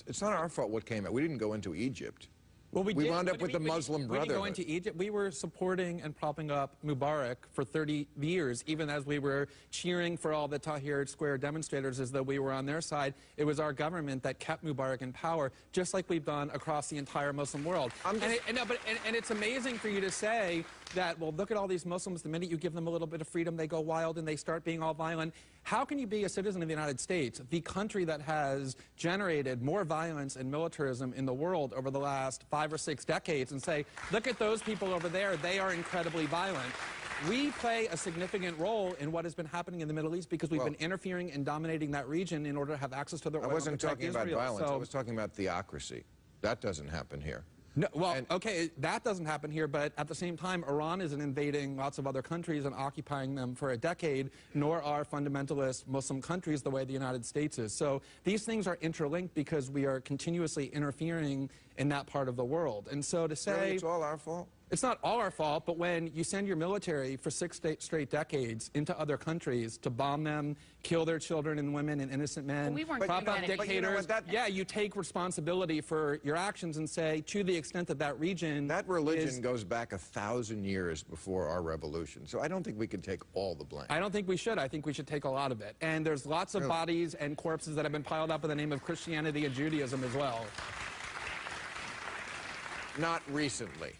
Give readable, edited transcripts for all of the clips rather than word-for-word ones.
It's not our fault what came out. We didn't go into Egypt. Well, we wound up with the Muslim Brotherhood. We didn't go into Egypt. We were supporting and propping up Mubarak for 30 years, even as we were cheering for all the Tahrir Square demonstrators as though we were on their side. It was our government that kept Mubarak in power, just like we've done across the entire Muslim world. And it's amazing for you to say that, well, look at all these Muslims. The minute you give them a little bit of freedom, they go wild and they start being all violent. How can you be a citizen of the United States, the country that has generated more violence and militarism in the world over the last 5 or 6 decades, and say, look at those people over there, they are incredibly violent? We play a significant role in what has been happening in the Middle East because we've been interfering and dominating that region in order to have access to the oil. I wasn't talking about violence. So, I was talking about theocracy. That doesn't happen here. No, well, okay, that doesn't happen here, but at the same time, Iran isn't invading lots of other countries and occupying them for a decade, nor are fundamentalist Muslim countries the way the United States is. So these things are interlinked because we are continuously interfering in that part of the world. And so to say... Really, it's all our fault? It's not all our fault, but when you send your military for 6 straight decades into other countries to bomb them, kill their children and women and innocent men, prop up dictators, yeah, you take responsibility for your actions and say, to the extent that that region... That religion goes back 1,000 years before our revolution, so I don't think we can take all the blame. I don't think we should. I think we should take a lot of it. And there's lots of bodies and corpses that have been piled up in the name of Christianity and Judaism as well. Not recently.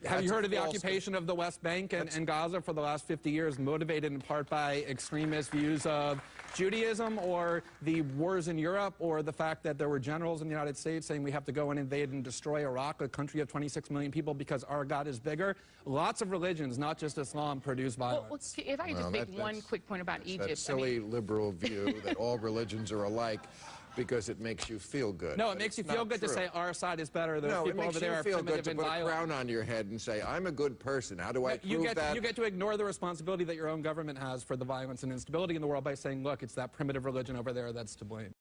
Have you heard of the occupation of the West Bank and Gaza for the last 50 years, motivated in part by extremist views of Judaism, or the wars in Europe, or the fact that there were generals in the United States saying we have to go and invade and destroy Iraq, a country of 26 million people, because our God is bigger? Lots of religions, not just Islam, produce violence. Well, if I could just make one quick point about Egypt. That silly liberal view that all religions are alike, because it makes you feel good. No, it makes you feel good to say our side is better. Those people over there are primitive and violent. No, it makes you feel good to put a crown on your head and say, I'm a good person. How do I prove that? You get to ignore the responsibility that your own government has for the violence and instability in the world by saying, look, it's that primitive religion over there that's to blame.